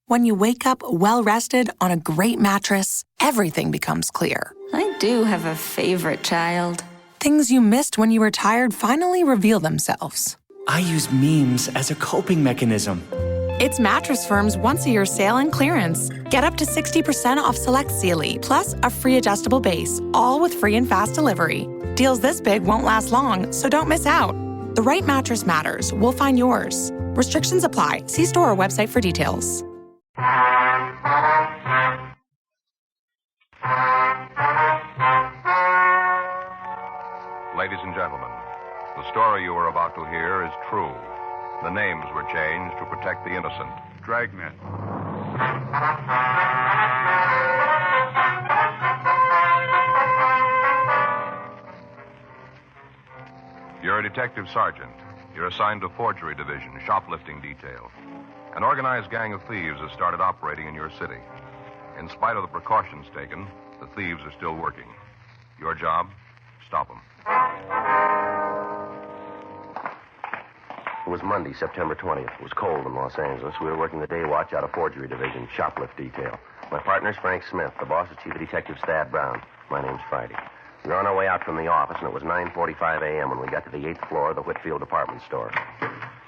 When you wake up well-rested on a great mattress, everything becomes clear. I do have a favorite child. Things you missed when you were tired finally reveal themselves. I use memes as a coping mechanism. It's Mattress Firm's once-a-year sale and clearance. Get up to 60% off select Sealy, plus a free adjustable base, all with free and fast delivery. Deals this big won't last long, so don't miss out. The right mattress matters. We'll find yours. Restrictions apply. See store or website for details. Ladies and gentlemen, the story you are about to hear is true. The names were changed to protect the innocent. Dragnet. You're a detective sergeant. You're assigned to forgery division, shoplifting detail. An organized gang of thieves has started operating in your city. In spite of the precautions taken, the thieves are still working. Your job? Stop them. It was Monday, September 20th. It was cold in Los Angeles. We were working the day watch out of forgery division, shoplift detail. My partner's Frank Smith. The boss is Chief of Detectives Thad Brown. My name's Friday. We were on our way out from the office, and it was 9:45 a.m. when we got to the 8th floor of the Whitfield department store.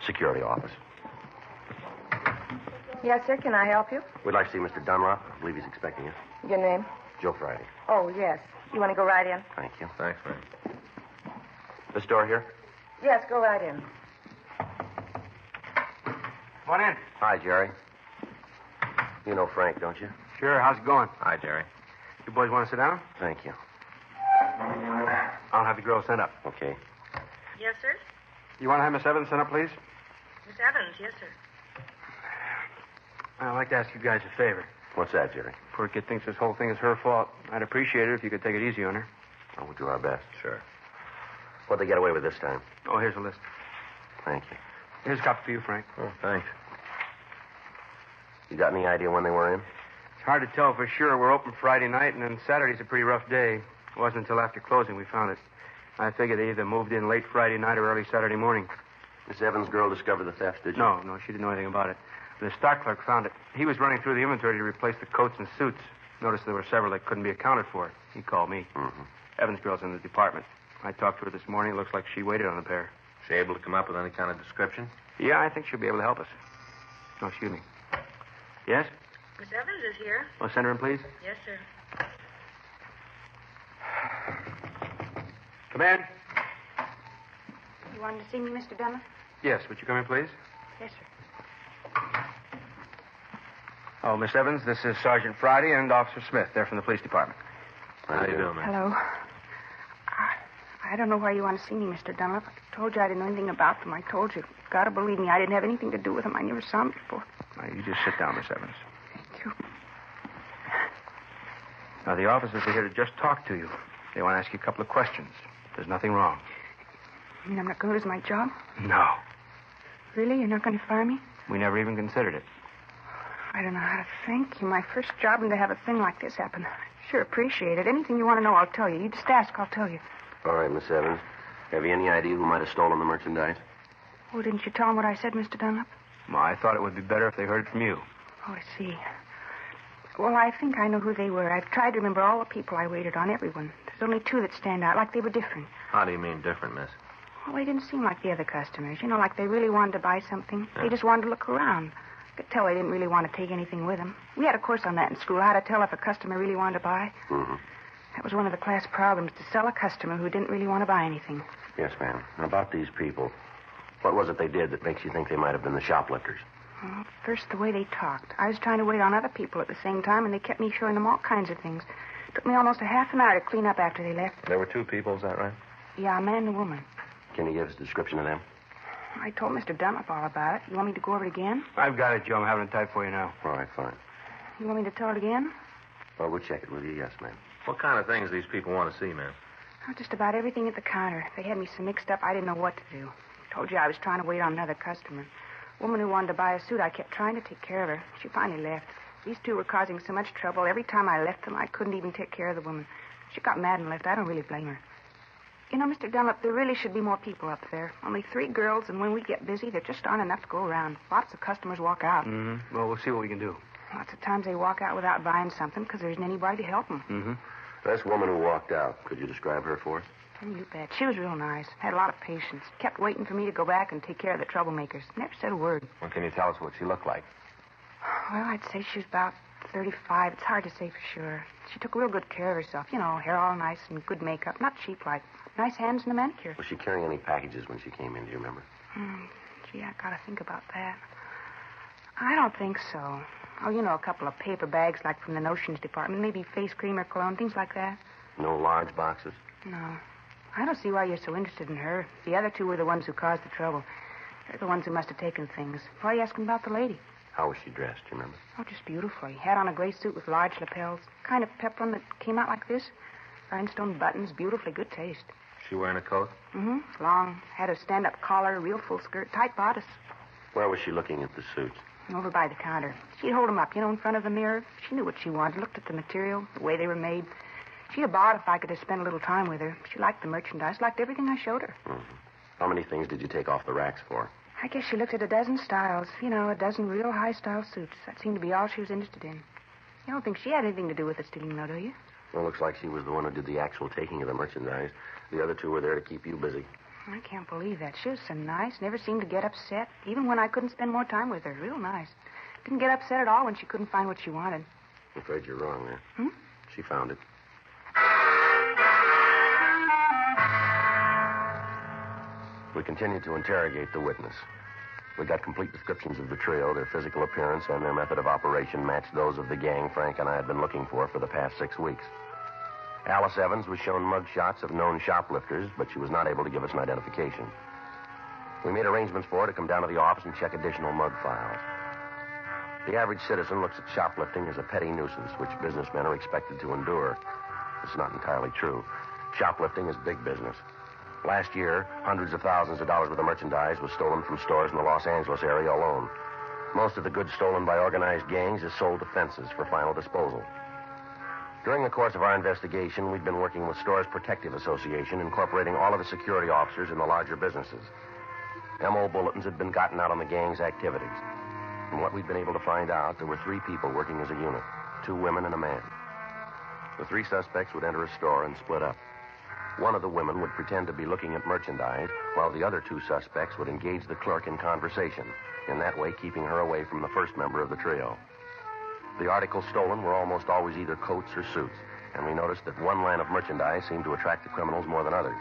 Security office. Yes, sir. Can I help you? We'd like to see Mr. Dunlop. I believe he's expecting us. Your name? Joe Friday. Oh, yes. You want to go right in? Thank you. Thanks, Frank. This door here? Yes, go right in. Come on in. Hi, Jerry. You know Frank, don't you? Sure, how's it going? Hi, Jerry. You boys want to sit down? Thank you. I'll have the girl sent up. Okay. Yes, sir? You want to have Miss Evans sent up, please? Miss Evans, yes, sir. I'd like to ask you guys a favor. What's that, Jerry? Poor kid thinks this whole thing is her fault. I'd appreciate it if you could take it easy on her. Oh, we'll do our best. Sure. What'd they get away with this time? Oh, here's a list. Thank you. Here's a copy for you, Frank. Oh, thanks. You got any idea when they were in? It's hard to tell for sure. We're open Friday night, and then Saturday's a pretty rough day. It wasn't until after closing we found it. I figured they either moved in late Friday night or early Saturday morning. Miss Evans' girl discovered the theft, did you? No, she didn't know anything about it. The stock clerk found it. He was running through the inventory to replace the coats and suits. Noticed there were several that couldn't be accounted for. He called me. Mm-hmm. Evans' girl's in the department. I talked to her this morning. It looks like she waited on the pair. She able to come up with any kind of description? Yeah, I think she'll be able to help us. Oh, excuse me. Yes? Miss Evans is here. Well, send her in, please. Yes, sir. Come in. You wanted to see me, Mr. Dunlap? Yes, would you come in, please? Yes, sir. Oh, Miss Evans, this is Sergeant Friday and Officer Smith. They're from the police department. How you doing, man? Hello. I don't know why you want to see me, Mr. Dunlap. I told you I didn't know anything about them. I told you. You've got to believe me. I didn't have anything to do with them. I never saw them before. Now, you just sit down, Miss Evans. Thank you. Now, the officers are here to just talk to you. They want to ask you a couple of questions. There's nothing wrong. You mean I'm not going to lose my job? No. Really? You're not going to fire me? We never even considered it. I don't know how to thank you. My first job, and to have a thing like this happen. I sure appreciate it. Anything you want to know, I'll tell you. You just ask, I'll tell you. All right, Miss Evans. Have you any idea who might have stolen the merchandise? Oh, didn't you tell them what I said, Mr. Dunlap? Well, I thought it would be better if they heard it from you. Oh, I see. Well, I think I know who they were. I've tried to remember all the people I waited on, everyone. There's only two that stand out, like they were different. How do you mean different, miss? Well, they didn't seem like the other customers. You know, like they really wanted to buy something. Yeah. They just wanted to look around. I could tell they didn't really want to take anything with them. We had a course on that in school, how to tell if a customer really wanted to buy. Mm-hmm. That was one of the class problems, to sell a customer who didn't really want to buy anything. Yes, ma'am. Now, about these people, what was it they did that makes you think they might have been the shoplifters? Well, first, the way they talked. I was trying to wait on other people at the same time, and they kept me showing them all kinds of things. It took me almost a half an hour to clean up after they left. There were two people, is that right? Yeah, a man and a woman. Can you give us a description of them? I told Mr. Dunlap all about it. You want me to go over it again? I've got it, Joe. I'm having it typed for you now. All right, fine. You want me to tell it again? Well, we'll check it with you, yes, ma'am. What kind of things these people want to see, ma'am? Oh, just about everything at the counter. They had me so mixed up, I didn't know what to do. I told you I was trying to wait on another customer. Woman who wanted to buy a suit, I kept trying to take care of her. She finally left. These two were causing so much trouble. Every time I left them, I couldn't even take care of the woman. She got mad and left. I don't really blame her. You know, Mr. Dunlap, there really should be more people up there. Only 3 girls, and when we get busy, there just aren't enough to go around. Lots of customers walk out. Mm-hmm. Well, we'll see what we can do. Lots of times they walk out without buying something because there isn't anybody to help them. Mm-hmm. This woman who walked out, could you describe her for us? You bet. She was real nice. Had a lot of patience. Kept waiting for me to go back and take care of the troublemakers. Never said a word. Well, can you tell us what she looked like? Well, I'd say she was about 35. It's hard to say for sure. She took real good care of herself. You know, hair all nice and good makeup. Not cheap-like. Nice hands and a manicure. Was she carrying any packages when she came in? Do you remember? Gee, I gotta think about that. I don't think so. Oh, you know, a couple of paper bags like from the notions department. Maybe face cream or cologne, things like that. No large boxes? No. I don't see why you're so interested in her. The other 2 were the ones who caused the trouble. They're the ones who must have taken things. Why are you asking about the lady? How was she dressed, do you remember? Oh, just beautifully. Had on a gray suit with large lapels. Kind of peplum that came out like this. Rhinestone buttons, beautifully good taste. She wearing a coat? Mm-hmm. Long. Had a stand-up collar, real full skirt, tight bodice. Where was she looking at the suits? Over by the counter. She'd hold them up, you know, in front of the mirror. She knew what she wanted, looked at the material, the way they were made. She'd have bought if I could have spent a little time with her. She liked the merchandise, liked everything I showed her. Mm-hmm. How many things did you take off the racks for? I guess she looked at a dozen styles. You know, a dozen real high-style suits. That seemed to be all she was interested in. You don't think she had anything to do with the stealing, though, do you? Well, looks like she was the one who did the actual taking of the merchandise. The other 2 were there to keep you busy. I can't believe that. She was so nice. Never seemed to get upset, even when I couldn't spend more time with her. Real nice. Didn't get upset at all when she couldn't find what she wanted. I'm afraid you're wrong there. She found it. We continued to interrogate the witness. We got complete descriptions of the trio. Their physical appearance and their method of operation matched those of the gang Frank and I had been looking for the past 6 weeks. Alice Evans was shown mug shots of known shoplifters, but she was not able to give us an identification. We made arrangements for her to come down to the office and check additional mug files. The average citizen looks at shoplifting as a petty nuisance, which businessmen are expected to endure. It's not entirely true. Shoplifting is big business. Last year, hundreds of thousands of dollars worth of merchandise was stolen from stores in the Los Angeles area alone. Most of the goods stolen by organized gangs is sold to fences for final disposal. During the course of our investigation, we'd been working with Stores Protective Association, incorporating all of the security officers in the larger businesses. MO bulletins had been gotten out on the gang's activities. From what we'd been able to find out, there were 3 people working as a unit, 2 women and a man. The 3 suspects would enter a store and split up. One of the women would pretend to be looking at merchandise, while the other 2 suspects would engage the clerk in conversation, in that way keeping her away from the first member of the trio. The articles stolen were almost always either coats or suits, and we noticed that one line of merchandise seemed to attract the criminals more than others.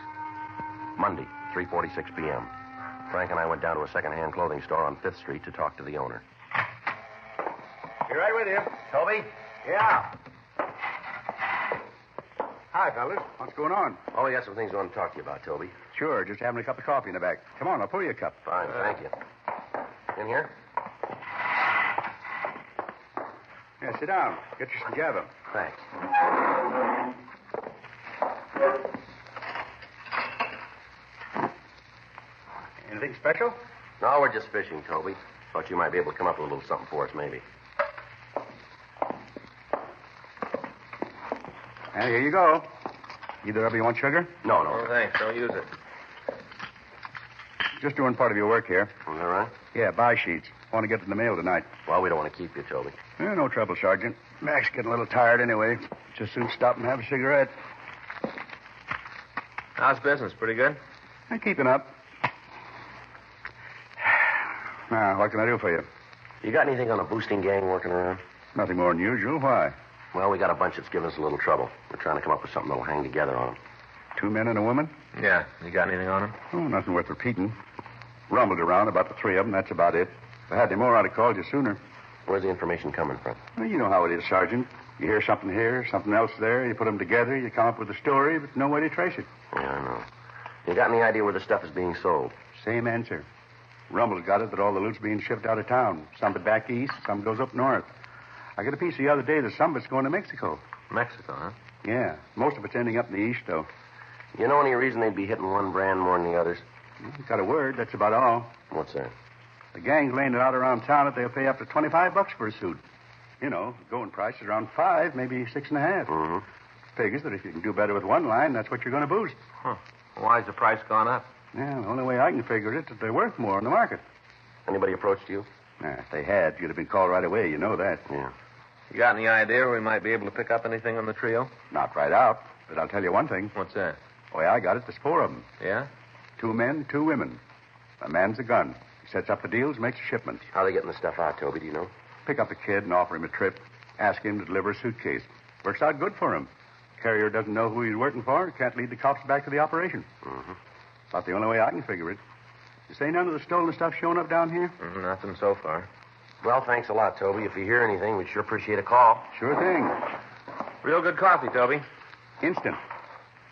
Monday, 3:46 p.m. Frank and I went down to a second-hand clothing store on 5th Street to talk to the owner. Be right with you. Toby? Yeah. Hi, fellas. What's going on? Oh, we got some things we want to talk to you about, Toby. Sure, just having a cup of coffee in the back. Come on, I'll pour you a cup. Fine, thank you. In here? Yeah, sit down. Get you some java. Thanks. Anything special? No, we're just fishing, Toby. Thought you might be able to come up with a little something for us, maybe. And here you go. Either of you want sugar? No. Oh, thanks. Don't use it. Just doing part of your work here. Is that right? Yeah, buy sheets. Want to get to the mail tonight. Well, we don't want to keep you, Toby. No trouble, Sergeant. Mac's getting a little tired anyway. Just soon stop and have a cigarette. How's business? Pretty good? I'm keeping up. Now, what can I do for you? You got anything on a boosting gang working around? Nothing more than usual. Why? Well, we got a bunch that's giving us a little trouble. We're trying to come up with something that'll hang together on them. 2 men and a woman? Yeah. You got anything on him? Oh, nothing worth repeating. Rumbled around about the 3 of them. That's about it. If I had any more, I'd have called you sooner. Where's the information coming from? Well, you know how it is, Sergeant. You hear something here, something else there. You put them together. You come up with a story, but no way to trace it. Yeah, I know. You got any idea where the stuff is being sold? Same answer. Rumble's got it that all the loot's being shipped out of town. Some of it back east, some goes up north. I got a piece the other day that some of it's going to Mexico. Mexico, huh? Yeah. Most of it's ending up in the east, though. You know any reason they'd be hitting one brand more than the others? Got a word. That's about all. What's that? The gang's laying it out around town that they'll pay up to $25 for a suit. You know, going price is around $5, maybe $6.50. Mm-hmm. Figures that if you can do better with one line, that's what you're going to boost. Huh. Why's the price gone up? Yeah, the only way I can figure it is that they're worth more on the market. Anybody approached you? Nah, if they had, you'd have been called right away. You know that. Yeah. You got any idea we might be able to pick up anything on the trio? Not right out, but I'll tell you one thing. What's that? The way I got it, there's 4 of them. Yeah? 2 men, 2 women. A man's a gun. He sets up the deals, makes a shipment. How are they getting the stuff out, Toby? Do you know? Pick up a kid and offer him a trip. Ask him to deliver a suitcase. Works out good for him. Carrier doesn't know who he's working for. Can't lead the cops back to the operation. Mm-hmm. About the only way I can figure it. You say none of the stolen stuff showing up down here? Nothing so far. Well, thanks a lot, Toby. If you hear anything, we'd sure appreciate a call. Sure thing. Real good coffee, Toby. Instant.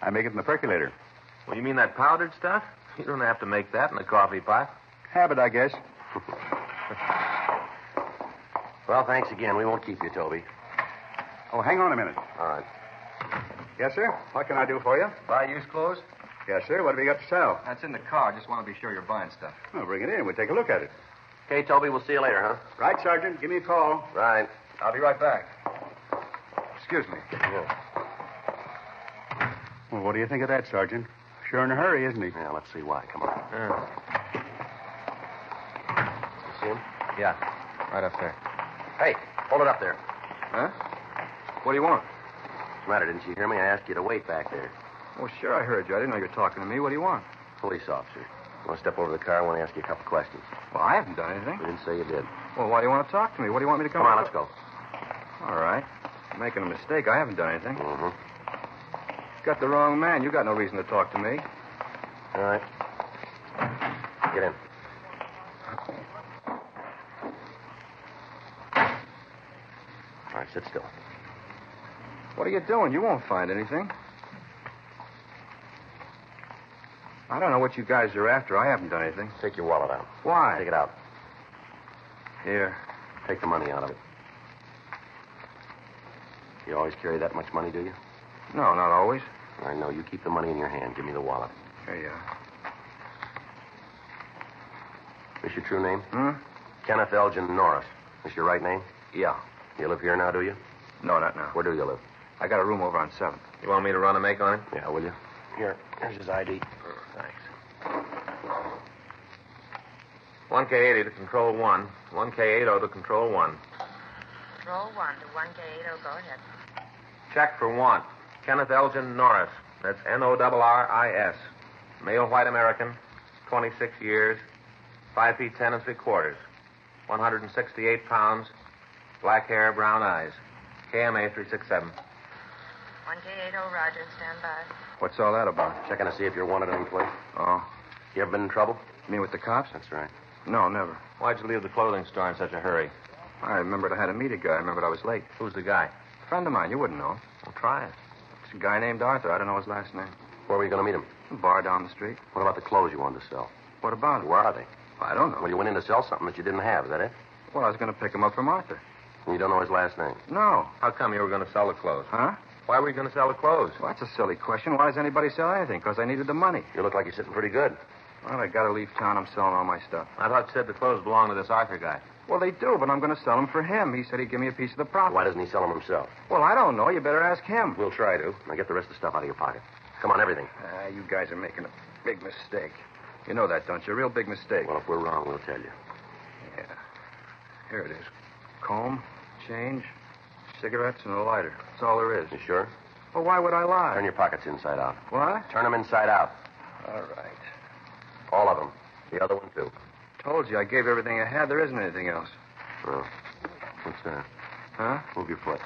I make it in the percolator. Well, you mean that powdered stuff? You don't have to make that in a coffee pot. Habit, I guess. Well, thanks again. We won't keep you, Toby. Oh, hang on a minute. All right. Yes, sir? What can I do for you? Buy used clothes? Yes, sir. What have you got to sell? That's in the car. Just want to be sure you're buying stuff. Oh, bring it in. We'll take a look at it. Okay, Toby, we'll see you later, huh? Right, Sergeant. Give me a call. Right. I'll be right back. Excuse me. Yeah. Well, what do you think of that, Sergeant? Sure in a hurry, isn't he? Yeah, let's see why. Come on. You see him? Yeah, right up there. Hey, hold it up there. Huh? What do you want? What's the matter? Didn't you hear me? I asked you to wait back there. Well, sure, I heard you. I didn't know you were talking to me. What do you want? Police officer. You want to step over to the car? I want to ask you a couple questions. Well, I haven't done anything. We didn't say you did. Well, why do you want to talk to me? What do you want me to come Come on, up let's go. All right. You're making a mistake. I haven't done anything. Mm-hmm. You got the wrong man. You got no reason to talk to me. All right. Get in. All right, sit still. What are you doing? You won't find anything. I don't know what you guys are after. I haven't done anything. Take your wallet out. Why? Take it out. Here. Take the money out of it. You always carry that much money, do you? No, not always. I know. You keep the money in your hand. Give me the wallet. Here you are. This your true name? Hmm? Kenneth Elgin Norris. This your right name? Yeah. You live here now, do you? No, not now. Where do you live? I got a room over on 7th. You want me to run a make on him? Yeah, will you? Here. Here's his ID. Thanks. 1K80 to control 1. 1K80 to control 1. Control 1 to 1K80. Go ahead. Check for 1. Kenneth Elgin Norris. That's Norris. Male white American. 26 years. 5 feet 10 3/4. 168 pounds. Black hair, brown eyes. KMA 367. 1K80. Roger. Stand by. What's all that about? Checking to see if you're wanted any place. Oh. You ever been in trouble? You mean with the cops? That's right. No, never. Why'd you leave the clothing store in such a hurry? I remembered I had to meet a guy. I remembered I was late. Who's the guy? A friend of mine. You wouldn't know him. Well, try it. It's a guy named Arthur. I don't know his last name. Where were you going to meet him? A bar down the street. What about the clothes you wanted to sell? What about it? Where are they? I don't know. Well, you went in to sell something that you didn't have. Is that it? Well, I was going to pick him up from Arthur. And you don't know his last name? No. How come you were going to sell the clothes? Huh? Why were you going to sell the clothes? Well, that's a silly question. Why does anybody sell anything? Because I needed the money. You look like you're sitting pretty good. Well, I got to leave town. I'm selling all my stuff. I thought you said the clothes belonged to this Arthur guy. Well, they do, but I'm going to sell them for him. He said he'd give me a piece of the profit. Why doesn't he sell them himself? Well, I don't know. You better ask him. We'll try to. Now get the rest of the stuff out of your pocket. Come on, everything. You guys are making a big mistake. You know that, don't you? A real big mistake. Well, if we're wrong, we'll tell you. Yeah. Here it is. Comb, change, cigarettes, and a lighter. That's all there is. You sure? Well, why would I lie? Turn your pockets inside out. What? Turn them inside out. All right. All of them. The other one, too. Told you I gave everything I had. There isn't anything else. Oh. What's that? Huh? Move your foot.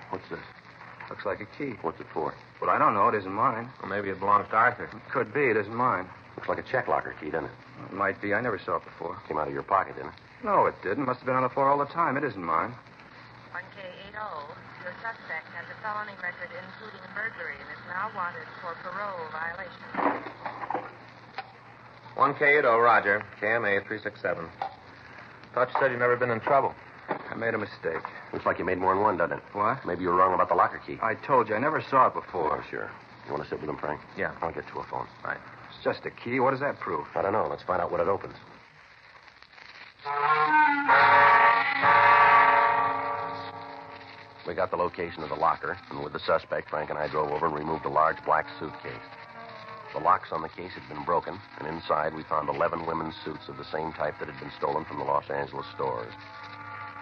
What's this? Looks like a key. What's it for? But I don't know. It isn't mine. Well, maybe it belongs to Arthur. It could be. It isn't mine. Looks like a check locker key, doesn't it? It might be. I never saw it before. Came out of your pocket, didn't it? No, it didn't. Must have been on the floor all the time. It isn't mine. 1K80. Your suspect has a felony record including burglary and is now wanted for parole violation. 1K80, Roger. KMA 367. Thought you said you'd never been in trouble. I made a mistake. Looks like you made more than one, doesn't it? What? Maybe you were wrong about the locker key. I told you. I never saw it before. Oh, sure. You want to sit with him, Frank? Yeah. I'll get to a phone. Right. It's just a key. What does that prove? I don't know. Let's find out what it opens. we got the location of the locker, and with the suspect, Frank and I drove over and removed a large black suitcase. The locks on the case had been broken, and inside we found 11 women's suits of the same type that had been stolen from the Los Angeles stores.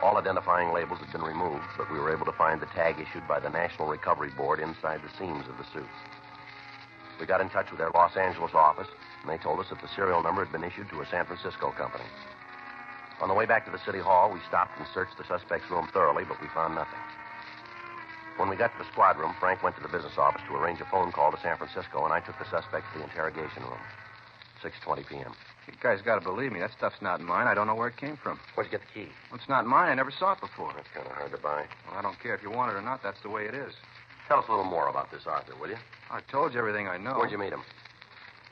All identifying labels had been removed, but we were able to find the tag issued by the National Recovery Board inside the seams of the suits. We got in touch with their Los Angeles office, and they told us that the serial number had been issued to a San Francisco company. On the way back to the city hall, we stopped and searched the suspect's room thoroughly, but we found nothing. When we got to the squad room, Frank went to the business office to arrange a phone call to San Francisco, and I took the suspect to the interrogation room. 6:20 p.m. You guys got to believe me. That stuff's not mine. I don't know where it came from. Where'd you get the key? Well, it's not mine. I never saw it before. That's kind of hard to buy. Well, I don't care if you want it or not. That's the way it is. Tell us a little more about this Arthur, will you? I told you everything I know. Where'd you meet him?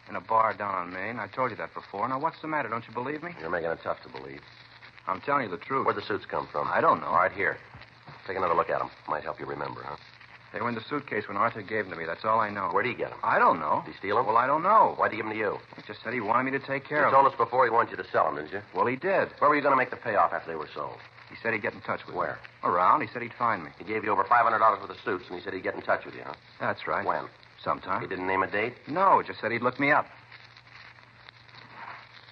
In a bar down on Main. I told you that before. Now, what's the matter? Don't you believe me? You're making it tough to believe. I'm telling you the truth. Where'd the suits come from? I don't know. All right, here. Take another look at them. Might help you remember, huh? They were in the suitcase when Arthur gave them to me. That's all I know. Where'd he get them? I don't know. Did he steal them? Well, I don't know. Why'd he give them to you? He just said he wanted me to take care You of told them. us before he wanted you to sell them, didn't you? Well, he did. Where were you going to make the payoff after they were sold? He said he'd get in touch with me. Where? Around. He said he'd find me. He gave you over $500 worth of suits, and he said he'd get in touch with you, huh? That's right. When? Sometime. He didn't name a date? No, just said he'd look me up.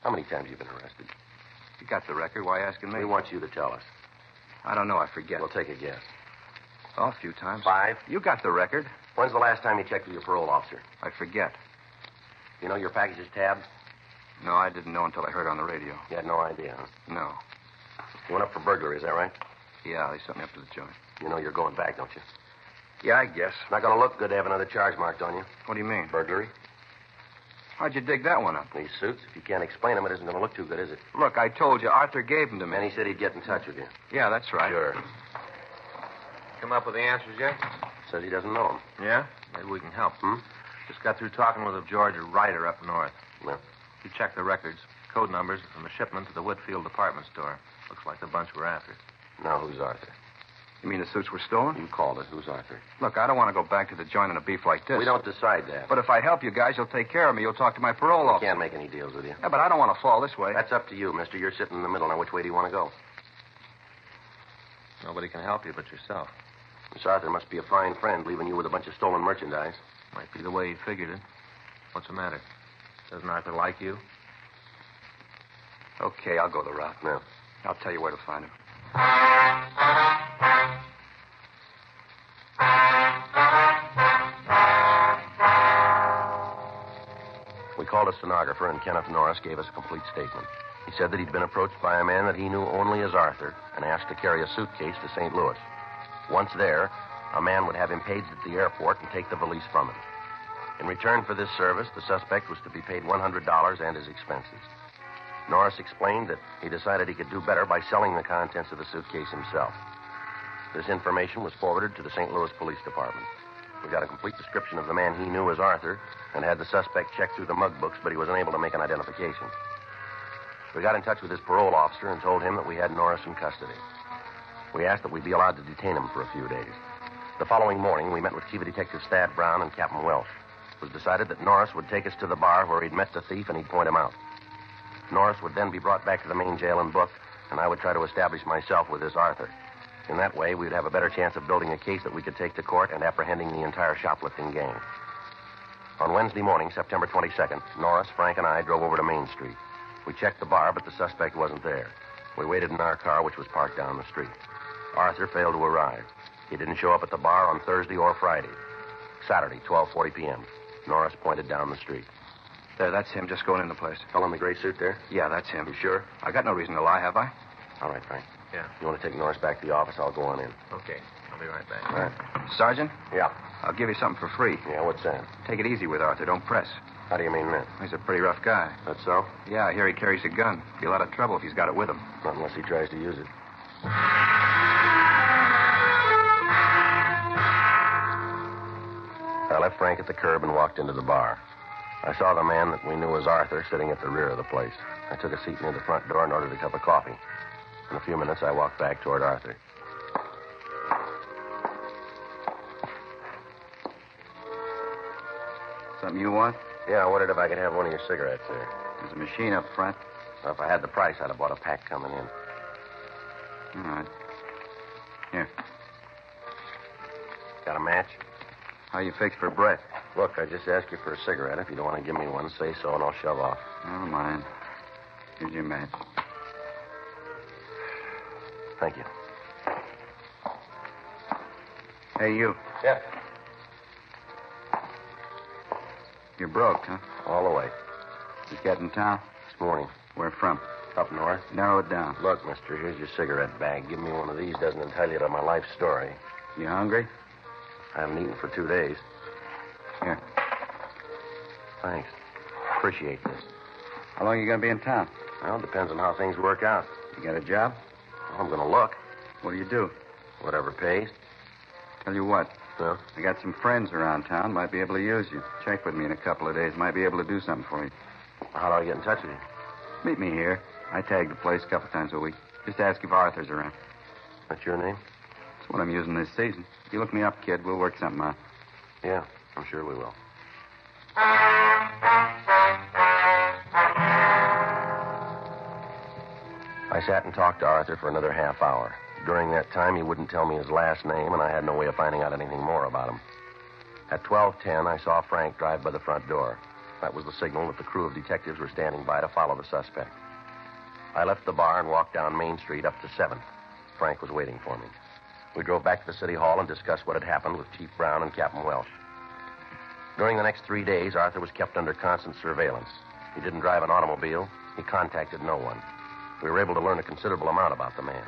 How many times have you been arrested? You got the record. Why asking me? We want you to tell us. I don't know. I forget. We'll take a guess. Oh, a few times. 5? You got the record. When's the last time you checked with your parole officer? I forget. You know your package is tabbed? No, I didn't know until I heard it on the radio. You had no idea, huh? No. You went up for burglary, is that right? Yeah, they sent me up to the joint. You know you're going back, don't you? Yeah, I guess. Not going to look good to have another charge marked on you. What do you mean? Burglary. How'd you dig that one up? These suits, if you can't explain them, it isn't going to look too good, is it? Look, I told you, Arthur gave them to me. And he said he'd get in touch with you. Yeah, that's right. Sure. Come up with the answers yet? Says he doesn't know them. Yeah? Maybe we can help. Hmm? Just got through talking with a Georgia writer up north. Well, He checked the records, code numbers from the shipment to the Whitfield department store. Looks like the bunch we're after. now who's Arthur? You mean the suits were stolen? You called it. Who's Arthur? Look, I don't want to go back to the joint on a beef like this. We don't decide that. But if I help you guys, you'll take care of me. You'll talk to my parole I officer. can't make any deals with you. Yeah, but I don't want to fall this way. That's up to you, mister. You're sitting in the middle. Now, which way do you want to go? Nobody can help you but yourself. Miss Arthur must be a fine friend, leaving you with a bunch of stolen merchandise. Might be the way he figured it. What's the matter? Doesn't Arthur like you? Okay, I'll go the route. No. I'll tell you where to find him. We called a stenographer, and Kenneth Norris gave us a complete statement. He said that he'd been approached by a man that he knew only as Arthur and asked to carry a suitcase to St. Louis. Once there, a man would have him paged at the airport and take the valise from him. In return for this service, the suspect was to be paid $100 and his expenses. Norris explained that he decided he could do better by selling the contents of the suitcase himself. This information was forwarded to the St. Louis Police Department. We got a complete description of the man he knew as Arthur and had the suspect check through the mug books, but he was unable to make an identification. We got in touch with his parole officer and told him that we had Norris in custody. We asked that we be allowed to detain him for a few days. The following morning, we met with Chief Detective Thad Brown and Captain Welsh. It was decided that Norris would take us to the bar where he'd met the thief and he'd point him out. Norris would then be brought back to the main jail and booked, and I would try to establish myself with this Arthur. In that way, we'd have a better chance of building a case that we could take to court and apprehending the entire shoplifting gang. On Wednesday morning, September 22nd, Norris, Frank, and I drove over to Main Street. We checked the bar, but the suspect wasn't there. We waited in our car, which was parked down the street. Arthur failed to arrive. He didn't show up at the bar on Thursday or Friday. Saturday, 12:40 p.m., Norris pointed down the street. There, that's him just going in the place. Fellow in the gray suit there? Yeah, that's him. You sure? I got no reason to lie, have I? All right, Frank. Yeah. You want to take Norris back to the office? I'll go on in. Okay. I'll be right back. All right. Sergeant, Yeah. I'll give you something for free. Yeah, what's that? Take it easy with Arthur. Don't press. How do you mean that? He's a pretty rough guy. That's so? Yeah, I hear he carries a gun. Be a lot of trouble if he's got it with him. Not unless he tries to use it. I left Frank at the curb and walked into the bar. I saw the man that we knew as Arthur sitting at the rear of the place. I took a seat near the front door and ordered a cup of coffee. In a few minutes, I walked back toward Arthur. Something you want? Yeah, I wondered if I could have one of your cigarettes there. There's a machine up front. Well, if I had the price, I'd have bought a pack coming in. All right. Here. How you fixed for breath? Look, I just asked you for a cigarette. If you don't want to give me one, say so and I'll shove off. Never mind. Here's your match. Thank you. Hey, you. Yeah. You're broke, huh? All the way. Just get in town? This morning. Where from? Up north. Narrow it down. Look, mister, here's your cigarette bag. Give me one of these doesn't tell you my life story. You hungry? I haven't eaten for 2 days. Here. Thanks. Appreciate this. How long are you going to be in town? Well, it depends on how things work out. You got a job? Well, I'm going to look. What do you do? Whatever pays. Tell you what. No? I got some friends around town. Might be able to use you. Check with me in a couple of days. Might be able to do something for you. How do I get in touch with you? Meet me here. I tag the place a couple times a week. Just ask if Arthur's around. That's your name? That's what I'm using this season. You look me up, kid. We'll work something out. Yeah, I'm sure we will. I sat and talked to Arthur for another half hour. During that time, he wouldn't tell me his last name, and I had no way of finding out anything more about him. At 12:10, I saw Frank drive by the front door. That was the signal that the crew of detectives were standing by to follow the suspect. I left the bar and walked down Main Street up to 7th. Frank was waiting for me. We drove back to the city hall and discussed what had happened with Chief Brown and Captain Welsh. During the next 3 days, Arthur was kept under constant surveillance. He didn't drive an automobile. He contacted no one. We were able to learn a considerable amount about the man.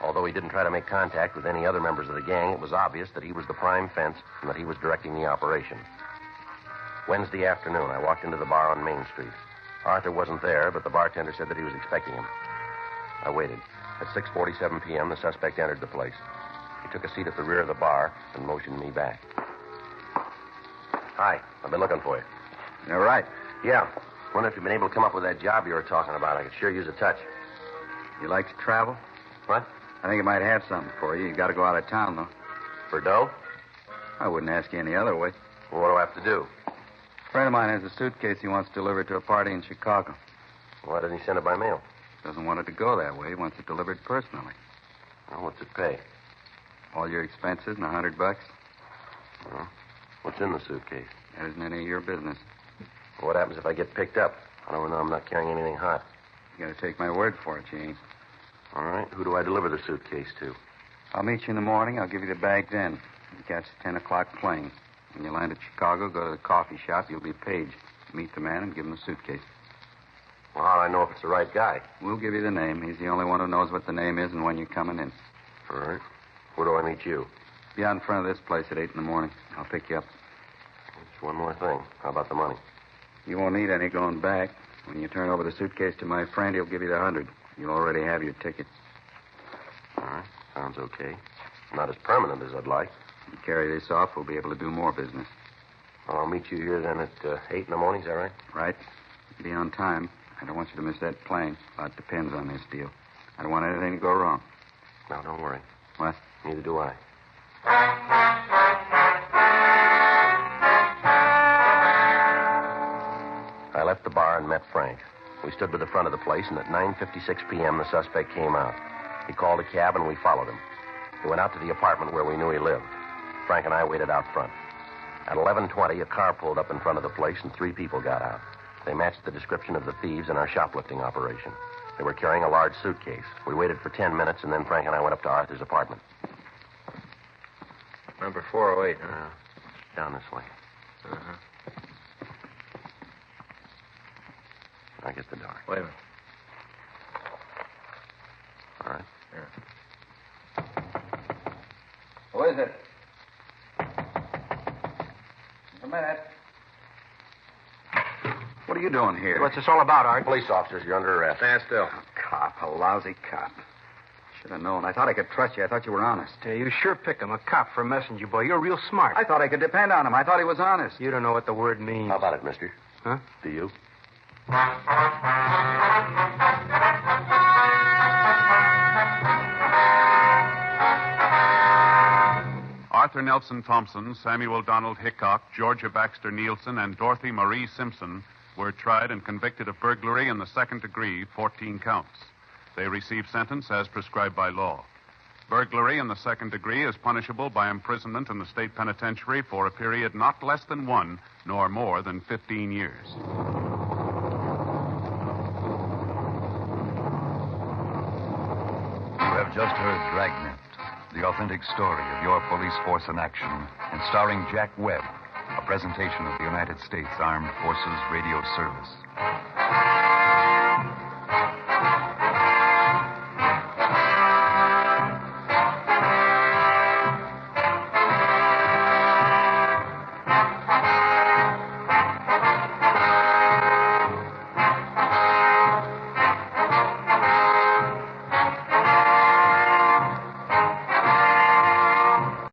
Although he didn't try to make contact with any other members of the gang, it was obvious that he was the prime fence and that he was directing the operation. Wednesday afternoon, I walked into the bar on Main Street. Arthur wasn't there, but the bartender said that he was expecting him. I waited. At 6:47 p.m., the suspect entered the place. He took a seat at the rear of the bar and motioned me back. Hi, I've been looking for you. You're right. Yeah. Wonder if you've been able to come up with that job you were talking about. I could sure use a touch. You like to travel? What? I think it might have something for you. You got to go out of town, though. For dough? I wouldn't ask you any other way. Well, what do I have to do? A friend of mine has a suitcase he wants delivered to a party in Chicago. Why didn't he send it by mail? Doesn't want it to go that way. He wants it delivered personally. Well, what's it pay? All your expenses and $100. Well, what's in the suitcase? That isn't any of your business. What happens if I get picked up? I don't know. I'm not carrying anything hot. You got to take my word for it, you ain't. All right. Who do I deliver the suitcase to? I'll meet you in the morning. I'll give you the bag then. You catch the 10 o'clock plane. When you land at Chicago, go to the coffee shop. You'll be paged. Meet the man and give him the suitcase. Well, how do I know if it's the right guy? We'll give you the name. He's the only one who knows what the name is and when you're coming in. All right. Where do I meet you? Be out in front of this place at 8 in the morning. I'll pick you up. Just one more thing. How about the money? You won't need any going back. When you turn over the suitcase to my friend, he'll give you the 100. You'll already have your ticket. All right. Sounds okay. Not as permanent as I'd like. If you carry this off, we'll be able to do more business. I'll meet you here then at 8 in the morning. Is that right? Right. Be on time. I don't want you to miss that plane. A lot depends on this deal. I don't want anything to go wrong. No, don't worry. What? Neither do I. I left the bar and met Frank. We stood by the front of the place, and at 9:56 p.m., the suspect came out. He called a cab, and we followed him. He went out to the apartment where we knew he lived. Frank and I waited out front. At 11:20, a car pulled up in front of the place, and 3 people got out. They matched the description of the thieves in our shoplifting operation. They were carrying a large suitcase. We waited for 10 minutes, and then Frank and I went up to Arthur's apartment. Number 408, huh? Down this way. Uh-huh. I get the door. Wait a minute. All right. Yeah. Who is it? A minute. What are you doing here? What's this all about, Art? Police officers, you're under arrest. Stand still. A cop, a lousy cop. Should have known. I thought I could trust you. I thought you were honest. You sure pick him, a cop for a messenger boy. You're real smart. I thought I could depend on him. I thought he was honest. You don't know what the word means. How about it, mister? Huh? Do you? Arthur Nelson Thompson, Samuel Donald Hickok, Georgia Baxter Nielsen, and Dorothy Marie Simpson were tried and convicted of burglary in the second degree, 14 counts. They received sentence as prescribed by law. Burglary in the second degree is punishable by imprisonment in the state penitentiary for a period not less than 1 nor more than 15 years. You have just heard Dragnet, the authentic story of your police force in action, and starring Jack Webb, a presentation of the United States Armed Forces Radio Service.